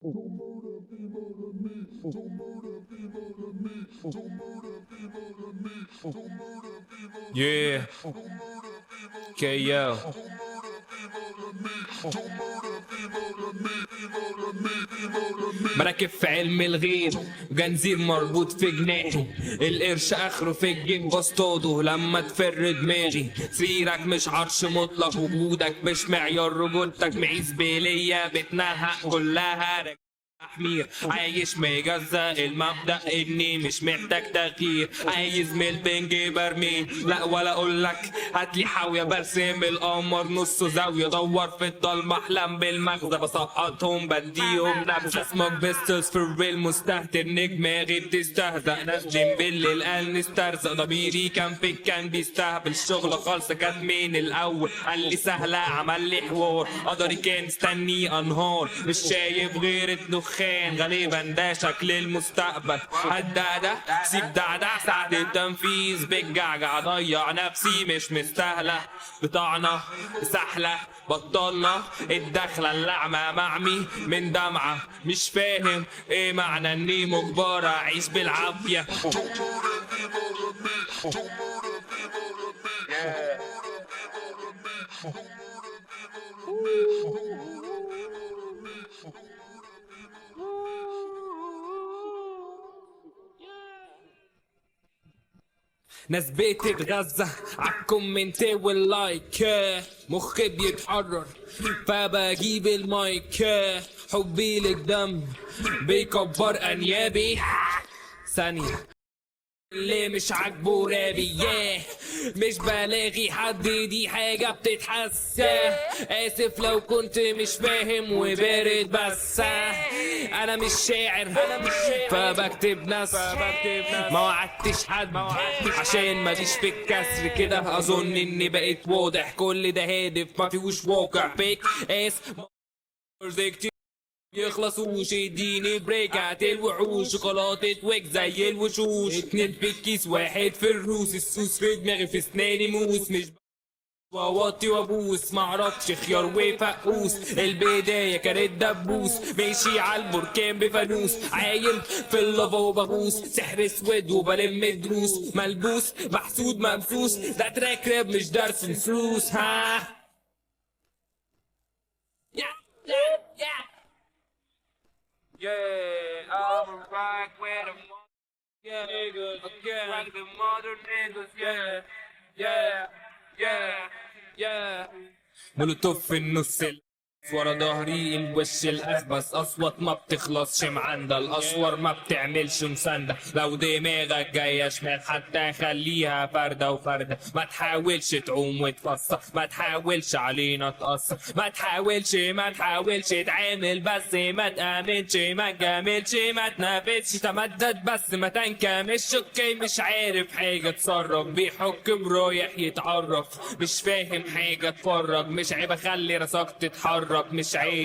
Don't murder people to me. Don't murder people to me. Don't murder people to me. Don't murder people to me. Yeah, Don't murder people to me. KO. Don't murder people to me. Don't murder people to me. People to me. People to me. براكب في علم الغيب جنزير مربوط في جناحي، القرش اخره في الجيب بصطاده لما تفر دماغي. سريرك مش عرش مطلق، وجودك مش معيار رجولتك. معيز بلية بتنهق كلها تحمير، عايش مجزأ المبدأ اني مش محتاج تغيير. عايز من البنج برميل، لا ولا اقولك هاتلي حاوية برسم القمر نص زاوية. دور في الضلمة احلم بالمغزى، بسقطهم بديهم نبذة. اسمك بيستلز في الريل مستهتر، نجماغي بتستهزأ. ناس جيم بالليل قال نسترزق، ضميري كان في كان بيستهبل. الشغل خالصة كانت من الاول، قال لي سهلة عمل لي حوار. قدري كان مستني انهار، مش شايف غير الدخان. غالبا ده شكل المستقبل. هالدعدع سيب دعدع ساعة التنفيذ بالجعجع. ضيع نفسي مش مستاهلة، بطعنة سحلة بطلنا الدخلة. اللعمة معمي من دمعة، مش فاهم ايه معنى اني مجبر اعيش بالعافية. Don't murder people to me. Don't murder people to me. Don't murder people to me. Don't murder people to me. Don't murder people to me. Don't murder ناس بتتغذى عالكومنت واللايك، مخي بيتحرر فبجيب المايك. حبي للدم بيكبر انيابي. ثانية اللي مش عاجبه رابي، مش بلاغي حد، دي حاجة بتتحس. آسف لو كنت مش فاهم وبارد، بس أنا مش شاعر فبكتب نص. ما وعدتش حد عشان ماليش في الكسر كده. أظن إني بقيت واضح، كل ده هادف ما فيهوش واقع. فيك كتير يخلصوش، اديني بريك هات الوحوش. شوكولاتة ويك زي الوشوش، اتنين في الكيس واحد في الروس. السوس في دماغي في اسناني موس، مش واوطي وابوس. معرفش خيار وفقوس، البداية كانت دبوس. ماشي عالبركان بفانوس، عايم في اللافا وبغوص. سحر اسود وبلم دروس، ملبوس محسود ممسوس. ده تراك راب مش درس نصوص. ها Yeah, I'm rock with the niggas, rock the mother niggas, yeah. مولوتوف في النص ورا ظهري الوش الأخبث. أصوات ما بتخلصش معندة، الأصور ما بتعملش مساندة. لو دماغك جاية شمال حتى خليها فردة وفردة. ما تحاولش تعوم وتفصح، ما تحاولش علينا تقصر. ما تحاولش تعامل، بس ما تآمنش. ما تجاملش ما تنافسش، تمدد بس ما تنكمش. اوكي مش عارف حاجة تصرف، بيحك برايح يتعرف. مش فاهم حاجة اتفرج، مش عيب اخلي راسك تتحرك. مش عيب مش عيب